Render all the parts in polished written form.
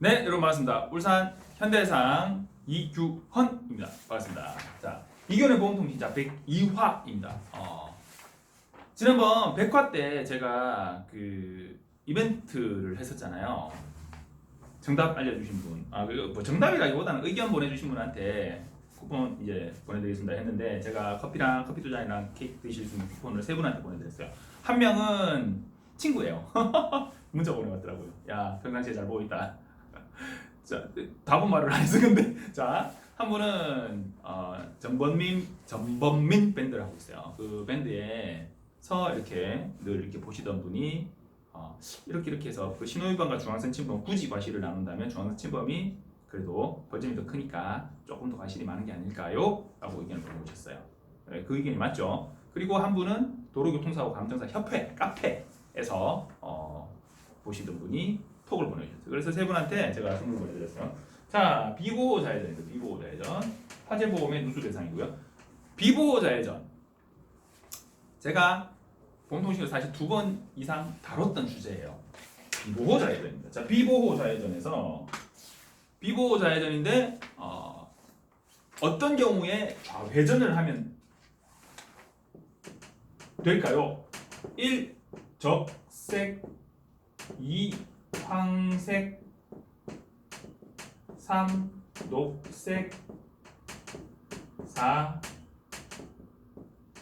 네, 여러분 반갑습니다. 울산 현대해상 이규헌입니다. 반갑습니다. 자, 이규헌의 보험통신자 102화입니다. 지난번 100화 때 제가 그 이벤트를 했었잖아요. 정답 알려주신 분, 뭐 정답이라기보다는 의견 보내주신 분한테 쿠폰 이제 보내드리겠습니다 했는데, 제가 커피랑 커피 두 잔이랑 케이크 드실 수 있는 쿠폰을 세 분한테 보내드렸어요. 한 명은 친구예요. 문자 보내왔더라고요. 야, 평상시에 잘 보고 있다. 자, 답은 말을 안 해서 근데, 자, 한 분은 전범민 밴드를 하고 있어요. 그 밴드에서 이렇게 늘 이렇게 보시던 분이 이렇게 해서 그 신호위반과 중앙선 침범 굳이 과실을 나눈다면 중앙선 침범이 그래도 벌점이 더 크니까 조금 더 과실이 많은 게 아닐까요? 라고 의견을 보내주셨어요. 네, 그 의견이 맞죠. 그리고 한 분은 도로교통사고 감정사 협회 카페에서 보시던 분이 톡을 보내주셨어요. 그래서 세 분한테 제가 선물 보내드렸어요. 자, 비보호자회전입니다. 비보호자회전 화재보험의 누수 대상이고요. 비보호자회전 제가 보험통신을 사실 2번 이상 다뤘던 주제예요. 비보호자회전입니다. 자, 비보호자회전에서 비보호자회전인데 어떤 경우에 좌회전을 하면 될까요? 1. 적색 2. 황색 3. 녹색 4.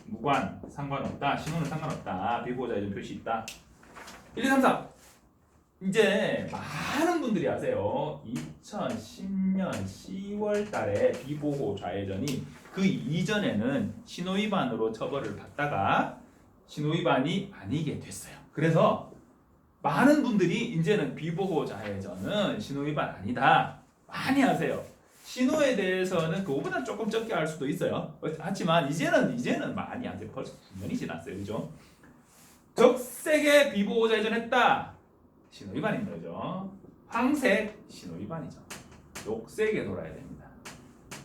무관 상관없다. 신호는 상관없다. 비보호자회전 표시 있다. 1, 2, 3, 4. 이제 많은 분들이 아세요. 2010년 10월 달에 비보호 좌회전이 그 이전에는 신호위반으로 처벌을 받다가 신호위반이 아니게 됐어요. 그래서 많은 분들이 이제는 비보호 좌회전은 신호위반 아니다 많이 하세요. 신호에 대해서는 그거보다 조금 적게 할 수도 있어요. 하지만 이제는 많이 안 돼요. 벌써 9년이 지났어요. 그죠? 적색에 비보호 좌회전했다. 신호위반인 거죠. 황색 신호위반이죠. 녹색에 돌아야 됩니다.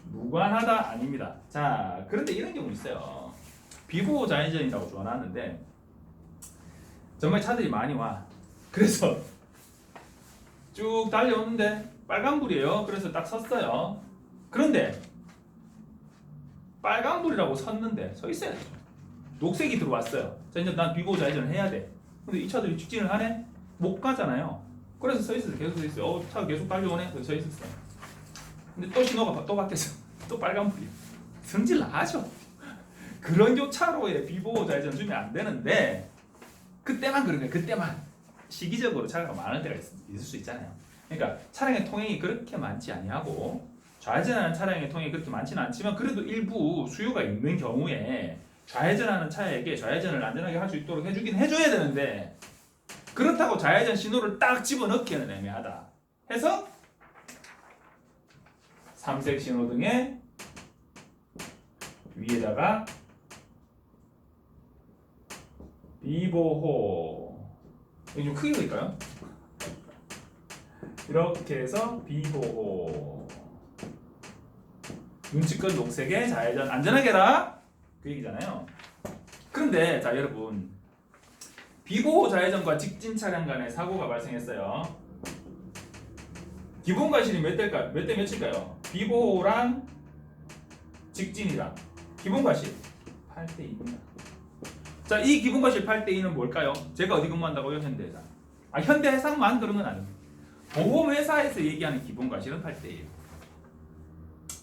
무관하다 아닙니다. 자, 그런데 이런 경우 있어요. 비보호 좌회전이라고 줘놨는데 정말 차들이 많이 와. 그래서 쭉 달려오는데 빨간불이에요. 그래서 딱 섰어요. 그런데 빨간불이라고 섰는데 서 있어야 되죠. 녹색이 들어왔어요. 자, 이제 난 비보호 좌회전을 해야 돼. 근데 이 차들이 직진을 하네? 못 가잖아요. 그래서 서 있어요. 계속 서 있어요. 차가 계속 달려오네. 그래서 서 있었어요. 근데 또 신호가 또 바뀌었어. 또 빨간불이야. 성질 나죠. 그런 교차로에 비보호 좌회전 주면 안 되는데 그때만 그런 거예요. 그때만 시기적으로 차가 많을 때가 있을 수 있잖아요. 그러니까 차량의 통행이 그렇게 많지 아니하고 좌회전하는 차량의 통행이 그렇게 많지는 않지만 그래도 일부 수요가 있는 경우에 좌회전하는 차에게 좌회전을 안전하게 할 수 있도록 해주긴 해줘야 되는데, 그렇다고 좌회전 신호를 딱 집어넣기에는 애매하다 해서 3색 신호등에 위에다가 비보호, 이거 좀 크게 그릴까요? 이렇게 해서 비보호, 눈치껏 녹색에 좌회전 안전하게 해라, 그 얘기잖아요. 그런데 자, 여러분, 비보호 좌회전과 직진 차량 간에 사고가 발생했어요. 기본 과실이 몇 대 몇일까요? 비보호랑 직진이랑 기본 과실 8대 2입니다. 자, 이 기본 과실 8대 2는 뭘까요? 제가 어디 근무한다고요? 현대해상. 현대해상만 그런 건 아닙니다. 보험회사에서 얘기하는 기본 과실은 8대 2예요.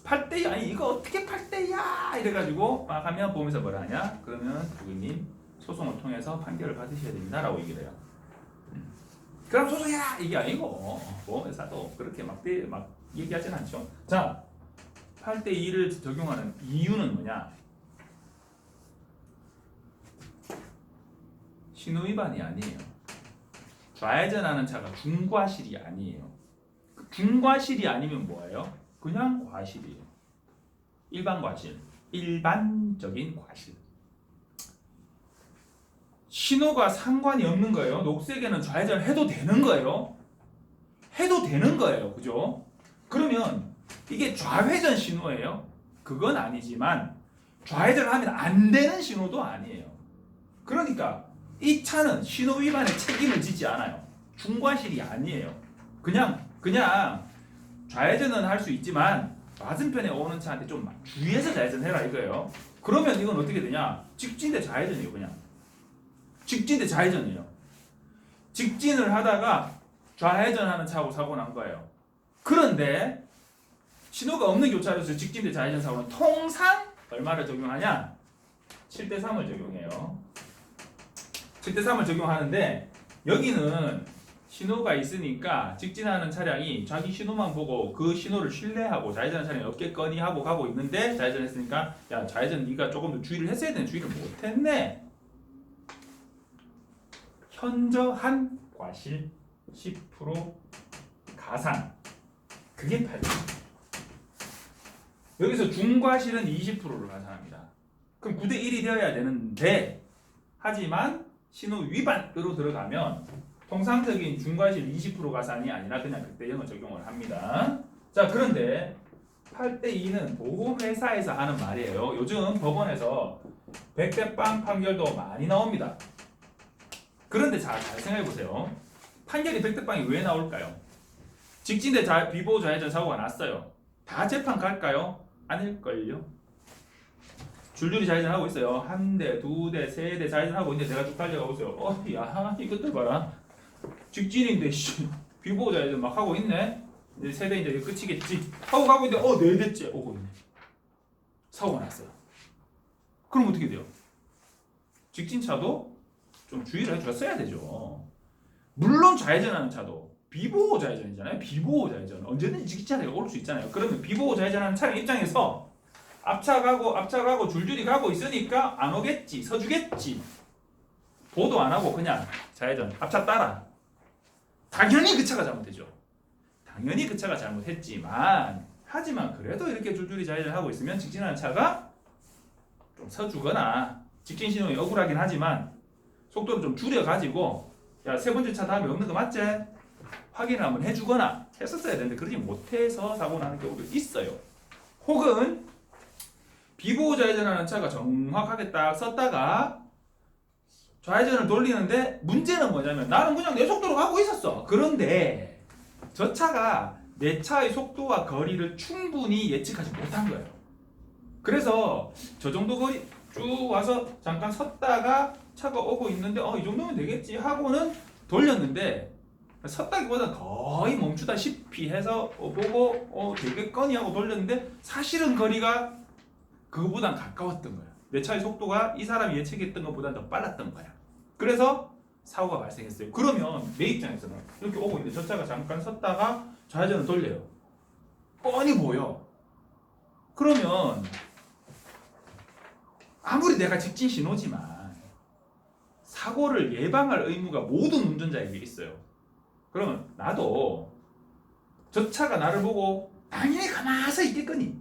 8대 2, 아니 이거 어떻게 8대 2야? 이래가지고 막 하면 보험회사 뭐라 하냐? 그러면 고객님 소송을 통해서 판결을 받으셔야 됩니다라고 얘기를 해요. 그럼 소송해라! 이게 아니고 보험회사도 그렇게 막 얘기하진 않죠. 자, 8대 2를 적용하는 이유는 뭐냐? 신호위반이 아니에요. 좌회전하는 차가 중과실이 아니에요. 중과실이 아니면 뭐예요? 그냥 과실이에요. 일반 과실, 일반적인 과실. 신호가 상관이 없는 거예요. 녹색에는 좌회전 해도 되는 거예요. 해도 되는 거예요. 그죠? 그러면 이게 좌회전 신호예요? 그건 아니지만 좌회전을 하면 안 되는 신호도 아니에요. 그러니까 이 차는 신호 위반의 책임을 지지 않아요. 중과실이 아니에요. 그냥 그냥 좌회전은 할 수 있지만 맞은편에 오는 차한테 좀 주의해서 좌회전해라 이거예요. 그러면 이건 어떻게 되냐? 직진 대 좌회전이에요. 그냥 직진 대 좌회전이에요. 직진을 하다가 좌회전하는 차하고 사고 난 거예요. 그런데 신호가 없는 교차로에서 직진 대 좌회전 사고는 통상 얼마를 적용하냐? 7대 3을 적용해요. 7대 3을 적용하는데 여기는 신호가 있으니까 직진하는 차량이 자기 신호만 보고 그 신호를 신뢰하고 좌회전하는 차량이 없겠거니 하고 가고 있는데 좌회전했으니까 야 좌회전 네가 조금 더 주의를 했어야 되는데 주의를 못했네. 현저한 과실 10% 가산 그게 8%. 여기서 중과실은 20%를 가산합니다. 그럼 9대 1이 되어야 되는데 하지만 신호 위반으로 들어가면 통상적인 중과실 20% 가산이 아니라 그냥 그때 0을 적용을 합니다. 자 그런데 8대 2는 보험회사에서 하는 말이에요. 요즘 법원에서 100대 빵 판결도 많이 나옵니다. 그런데 잘 생각해 보세요. 판결이 100대 빵이 왜 나올까요? 직진 대 비보호 좌회전 사고가 났어요. 다 재판 갈까요? 아닐걸요. 줄줄이 좌회전하고 있어요. 한 대, 두 대, 세 대 좌회전하고 있는데 내가 쭉 달려가고 있어요. 야 이것들 봐라. 직진인데 비보호 좌회전 막 하고 있네. 이제 세 대 이제 끝이겠지 하고 가고 있는데 네 대째 오고 있네. 사고가 났어요. 그럼 어떻게 돼요? 직진차도 좀 주의를 해줬어야 되죠. 물론 좌회전하는 차도 비보호 좌회전이잖아요. 비보호 좌회전 언제든지 직진차가 올 수 있잖아요. 그러면 비보호 좌회전하는 차량 입장에서 앞차 가고 줄줄이 가고 있으니까 안 오겠지, 서주겠지. 보도 안 하고 그냥 좌회전 앞차 따라. 당연히 그 차가 잘못되죠. 당연히 그 차가 잘못했지만 하지만 그래도 이렇게 줄줄이 좌회전하고 있으면 직진하는 차가 좀 서주거나 직진 신호이 억울하긴 하지만 속도를 좀 줄여가지고 야 세 번째 차 다음에 없는 거 맞지? 확인을 한번 해주거나 했었어야 되는데 그러지 못해서 사고 나는 경우도 있어요. 혹은 비보호 좌회전하는 차가 정확하게 딱 섰다가 좌회전을 돌리는데 문제는 뭐냐면 나는 그냥 내 속도로 가고 있었어. 그런데 저 차가 내 차의 속도와 거리를 충분히 예측하지 못한 거예요. 그래서 저 정도 거리 쭉 와서 잠깐 섰다가 차가 오고 있는데 이 정도면 되겠지 하고는 돌렸는데 섰다기보다 거의 멈추다시피 해서 보고 되겠거니 하고 돌렸는데 사실은 거리가 그거보단 가까웠던 거야. 내 차의 속도가 이 사람이 예측했던 것보다 더 빨랐던 거야. 그래서 사고가 발생했어요. 그러면 내 입장에서는 이렇게 오고 있는데 저 차가 잠깐 섰다가 좌회전을 돌려요. 뻔히 보여. 그러면 아무리 내가 직진 신호지만 사고를 예방할 의무가 모든 운전자에게 있어요. 그러면 나도 저 차가 나를 보고 당연히 가만히 있겠거니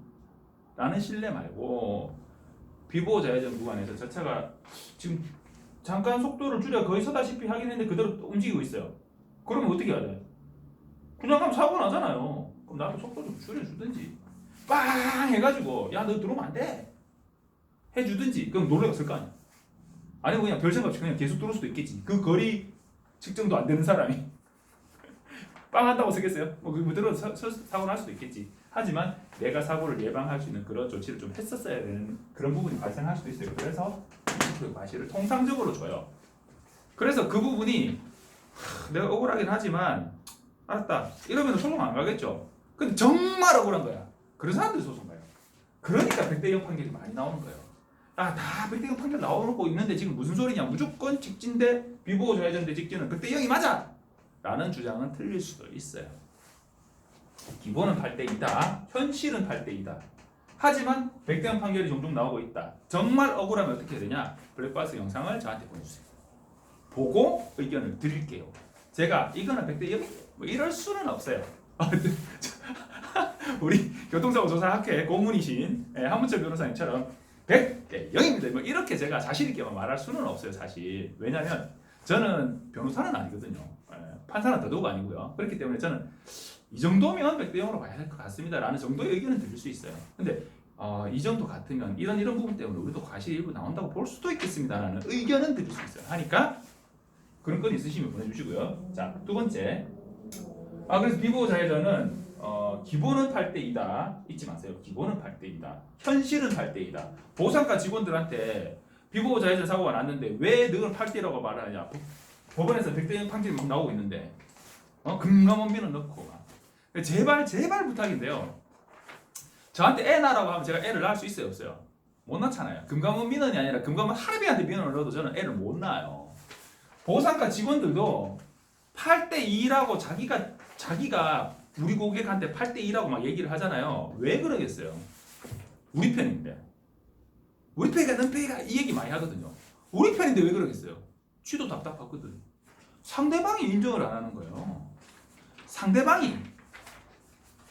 라는 신뢰 말고 비보호 좌회전 구간에서 저 차가 지금 잠깐 속도를 줄여 거의 서다시피 하긴 했는데 그대로 움직이고 있어요. 그러면 어떻게 해야 돼? 그냥 가면 사고 나잖아요. 그럼 나도 속도 좀 줄여주든지 빵 해가지고 야 너 들어오면 안 돼 해주든지 그럼 놀래갔을 거 아니야. 아니면 그냥 별 생각 없이 그냥 계속 들어올 수도 있겠지. 그 거리 측정도 안 되는 사람이 빵 한다고 쓰겠어요? 뭐 들어서 사고 날 수도 있겠지. 하지만 내가 사고를 예방할 수 있는 그런 조치를 좀 했었어야 되는 그런 부분이 발생할 수도 있어요. 그래서 그 과실을 통상적으로 줘요. 그래서 그 부분이 내가 억울하긴 하지만 알았다 이러면 소송 안 가겠죠. 근데 정말 억울한 거야. 그런 사람들이 소송 가요. 그러니까 100대 0 판결이 많이 나오는 거예요. 다 100대 0 판결 나오고 있는데 지금 무슨 소리냐. 무조건 직진 대 비보호 좌회전 대 직진은 100대 0이 맞아 라는 주장은 틀릴 수도 있어요. 기본은 8대 2다. 현실은 8대 2다. 하지만 100대 0 판결이 종종 나오고 있다. 정말 억울하면 어떻게 해야 되냐. 블랙박스 영상을 저한테 보내주세요. 보고 의견을 드릴게요. 제가 이거는 100대 0이 뭐 이럴 수는 없어요. 우리 교통사고 조사학회 고문이신 한문철 변호사님처럼 100대 0입니다. 뭐 이렇게 제가 자신 있게 말할 수는 없어요. 사실. 왜냐하면 저는 변호사는 아니거든요. 판사는 더더욱 아니고요. 그렇기 때문에 저는 이 정도면 100대 0으로 봐야 될 것 같습니다 라는 정도의 의견을 드릴 수 있어요. 근데 이 정도 같으면 이런 부분 때문에 우리도 과실이 일부 나온다고 볼 수도 있겠습니다 라는 의견은 드릴 수 있어요. 하니까 그런 건 있으시면 보내주시고요. 자, 두 번째 그래서 비보호자회전은 기본은 8대2다. 잊지 마세요. 기본은 8대2다. 현실은 8대2다. 보상가 직원들한테 비보호자회전 사고가 났는데 왜 늘 8대1라고 말하느냐. 법원에서 100대0 판결이 막 나오고 있는데 금감원비는 넣고 제발 부탁인데요. 저한테 애 낳으라고 하면 제가 애를 낳을 수 있어요 없어요? 못 낳잖아요. 금감원 민원이 아니라 금감원 할아비한테 민원을 넣어도 저는 애를 못 낳아요. 보상가 직원들도 8대2라고 자기가 우리 고객한테 8대2라고 막 얘기를 하잖아요. 왜 그러겠어요? 우리 편인데. 우리 편이가 넌 편이가 이 얘기 많이 하거든요. 우리 편인데 왜 그러겠어요? 쥐도 답답하거든. 상대방이 인정을 안 하는 거예요. 상대방이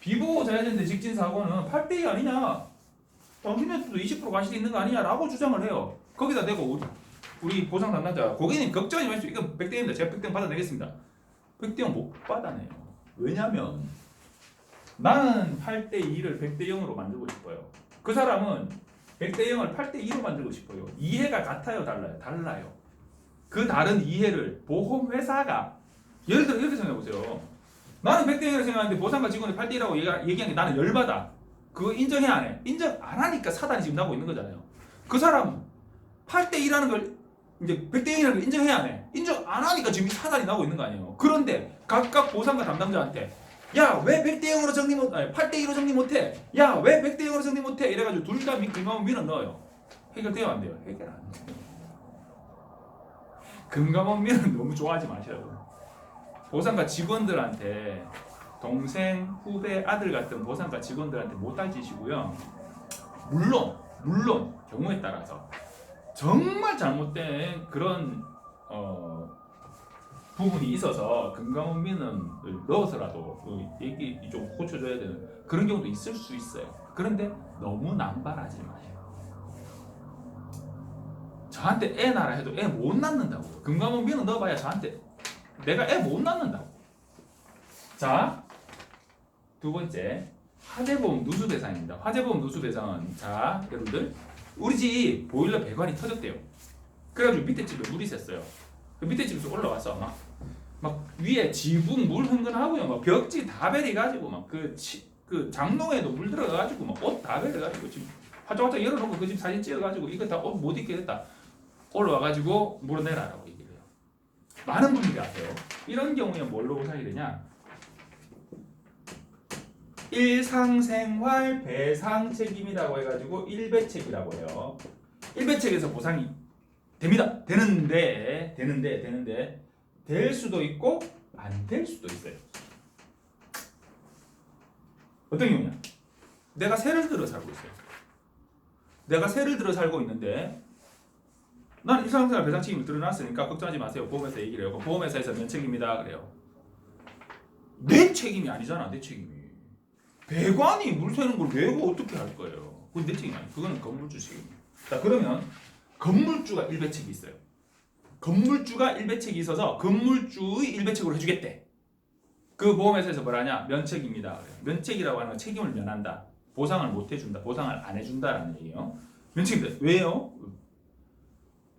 비보호자회전대 직진사고는 8대2 아니냐, 당신한테도 20% 과실이 있는 거 아니냐 라고 주장을 해요. 거기다 대고 우리 보상 담당자 고객님 걱정하지 마십시오. 이거 100대입니다. 제가 100대 받아내겠습니다. 100대0 못 받아내요. 왜냐면 나는 8대2를 100대0으로 만들고 싶어요. 그 사람은 100대0을 8대2로 만들고 싶어요. 이해가 같아요, 달라요? 달라요. 그 다른 이해를 보험회사가, 예를 들어 이렇게 생각해보세요. 나는 100대0이라고 생각하는데 보상가 직원이 8대1이라고 얘기한 게 나는 열받아. 그거 인정해 안 해? 인정 안 하니까 사단이 지금 나고 있는 거잖아요. 그 사람은 8대2라는 걸 이제 100대0이라는 걸 인정해 안 해? 인정 안 하니까 지금 사단이 나고 있는 거 아니에요. 그런데 각각 보상가 담당자한테 야 왜 100대0으로 정리 못, 아니 8대2로 정리 못해? 야 왜 100대0으로 정리 못해? 이래가지고 둘 다 금감원 민원 넣어요. 해결돼요 안 돼요? 해결 안 돼요. 금감원 민원 너무 좋아하지 마셔요. 보상가 직원들한테 동생, 후배, 아들 같은 보상가 직원들한테 못할 짓이고요. 물론 경우에 따라서 정말 잘못된 그런 부분이 있어서 금감원 민원을 넣어서라도 그 얘기 좀 고쳐줘야 되는 그런 경우도 있을 수 있어요. 그런데 너무 남발하지 마세요. 저한테 애 낳으라 해도 애 못 낳는다고. 금감원 민원 넣어봐야 저한테 내가 애 못 낳는다고. 자, 두 번째 화재보험 누수 대상입니다. 화재보험 누수 대상은 자 여러분들 우리 집 보일러 배관이 터졌대요. 그래가지고 밑에 집에 물이 샜어요. 그 밑에 집에서 올라와서 막 위에 지붕 물 흥건하고요. 막 벽지 다 베려가지고 막 그 장롱에도 물 들어가가지고 막 옷 다 베려가지고 지금 화짝화짝 열어놓고 그 집 사진 찍어가지고 이거 다 옷 못 입게 됐다. 올라와가지고 물어내라라고 얘기를 해요. 많은 분들이 아세요. 이런 경우에 뭘로 보상이 되냐? 일상생활 배상 책임이라고 해가지고 일배책이라고 해요. 일배책에서 보상이 됩니다. 되는데 될 수도 있고 안 될 수도 있어요. 어떤 경우냐? 내가 세를 들어 살고 있어요. 내가 세를 들어 살고 있는데 난 일상생활 배상 책임을 들어놨으니까 걱정하지 마세요. 보험회사 얘기를 해요. 보험회사에서 면책입니다. 그래요. 내 책임이 아니잖아. 내 책임이. 배관이 물 새는 걸 내가 어떻게 할 거예요? 그건 내 책임이 아니에요. 그거는 건물주 책임이에요. 자, 그러면 건물주가 일배책이 있어요. 건물주가 일배책이 있어서 건물주의 일배책으로 해주겠대. 그 보험회사에서 뭐라냐? 면책입니다. 그래요. 면책이라고 하는 건 책임을 면한다. 보상을 못 해준다. 보상을 안 해준다라는 얘기예요. 면책입니다. 왜요?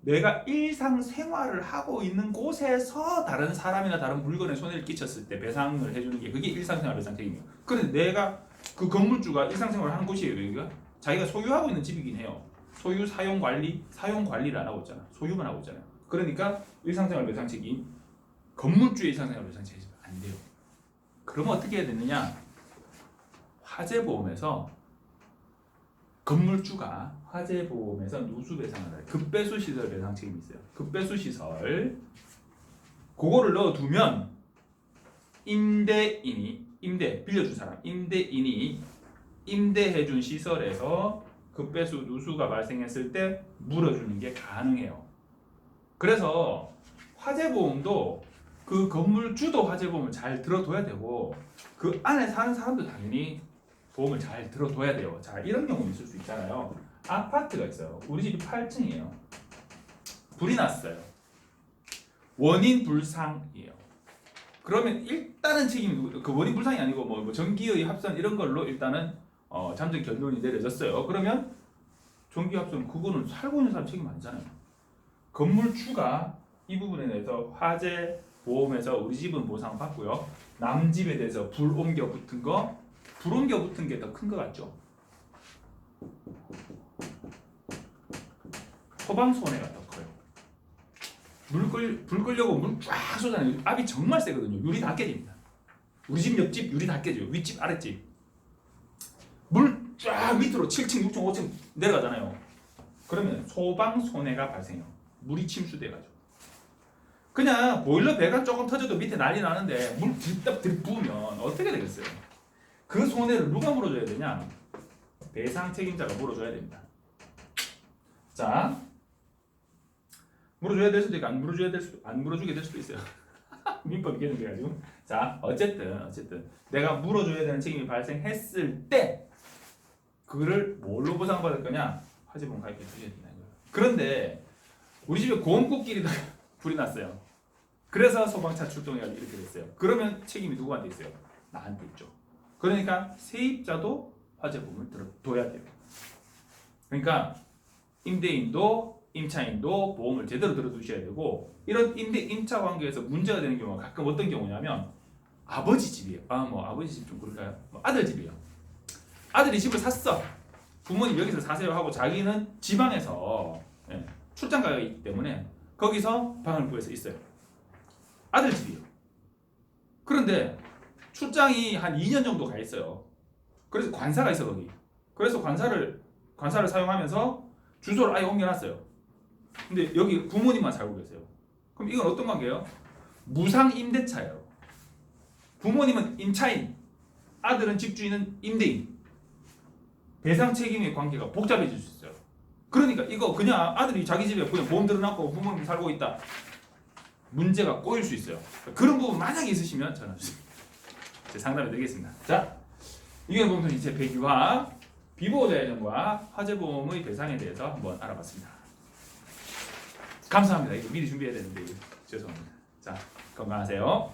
내가 일상생활을 하고 있는 곳에서 다른 사람이나 다른 물건에 손해를 끼쳤을 때 배상을 해주는 게 그게 일상생활 배상 책임이에요. 그런데 내가 그 건물주가 일상생활을 하는 곳이에요. 여기가 자기가 소유하고 있는 집이긴 해요. 소유 사용 관리를 안 하고 있잖아. 소유만 하고 있잖아요. 그러니까 일상생활 배상 책임, 건물주의 일상생활 배상 책임 안 돼요. 그러면 어떻게 해야 되느냐? 화재보험에서 건물주가 화재보험에서 누수배상을 해요. 급배수 시설 배상 책임이 있어요. 급배수 시설 그거를 넣어두면 빌려준 사람 임대인이 임대해준 시설에서 급배수 누수가 발생했을 때 물어주는 게 가능해요. 그래서 화재보험도 그 건물주도 화재보험을 잘 들어둬야 되고 그 안에 사는 사람도 당연히 보험을 잘 들어둬야 돼요. 자, 이런 경우 있을 수 있잖아요. 아파트가 있어요. 우리 집이 8층이에요. 불이 났어요. 원인 불상이에요. 그러면 일단은 책임이 그 원인 불상이 아니고 뭐 전기의 합선 이런 걸로 일단은 잠정 결론이 내려졌어요. 그러면 전기 합선 그거는 살고 있는 사람 책임 아니잖아요. 건물주가 이 부분에 대해서 화재 보험에서 우리 집은 보상을 받고요. 남 집에 대해서 불 옮겨 붙은 거, 불 옮겨 붙은 게 더 큰 거 같죠? 소방 손해가 더 커요. 불 끌려고 물 쫙 쏘잖아요. 압이 정말 세거든요. 유리 다 깨집니다. 우리 집 옆집 유리 다 깨져요. 윗집 아랫집. 물 쫙 밑으로 7층, 6층, 5층 내려가잖아요. 그러면 소방 손해가 발생해요. 물이 침수돼가지고. 그냥 보일러 배가 조금 터져도 밑에 난리 나는데 물 들딱 들부으면 어떻게 되겠어요? 그 손해를 누가 물어줘야 되냐? 배상 책임자가 물어줘야 됩니다. 자, 물어줘야 될 수도 있고 안 물어주게 될 수도 있어요. 민법이 개정돼가지고. 자, 어쨌든 내가 물어줘야 되는 책임이 발생했을 때 그거를 뭘로 보상받을 거냐? 화재보험 가입해 주셔야 된다는 거예요. 그런데 우리 집에 고온꽃길이 불이 났어요. 그래서 소방차 출동해가지고 이렇게 됐어요. 그러면 책임이 누구한테 있어요? 나한테 있죠. 그러니까 세입자도 화재보험을 둬야 돼요. 그러니까 임대인도 임차인도 보험을 제대로 들어두셔야 되고, 이런 임차 관계에서 문제가 되는 경우가 가끔 어떤 경우냐면 아버지 집이에요. 아버지 집 좀 그럴까요? 아들 집이에요. 아들이 집을 샀어. 부모님 여기서 사세요 하고 자기는 지방에서 출장 가야 있기 때문에 거기서 방을 구해서 있어요. 아들 집이에요. 그런데 출장이 한 2년 정도 가 있어요. 그래서 관사가 있어 거기. 그래서 관사를 사용하면서 주소를 아예 옮겨놨어요. 근데 여기 부모님만 살고 계세요. 그럼 이건 어떤 관계예요? 무상 임대차예요. 부모님은 임차인, 아들은 집주인은 임대인. 배상 책임의 관계가 복잡해질 수 있어요. 그러니까 이거 그냥 아들이 자기 집에 그냥 보험 들어놨고 부모님 살고 있다. 문제가 꼬일 수 있어요. 그런 부분 만약에 있으시면 전화 주세요. 제가 상담해 드리겠습니다. 자, 이게 보면 이제 배기와 비보호자 예정과 화재보험의 배상에 대해서 한번 알아봤습니다. 감사합니다. 이거 미리 준비해야 되는데 죄송합니다. 자, 건강하세요.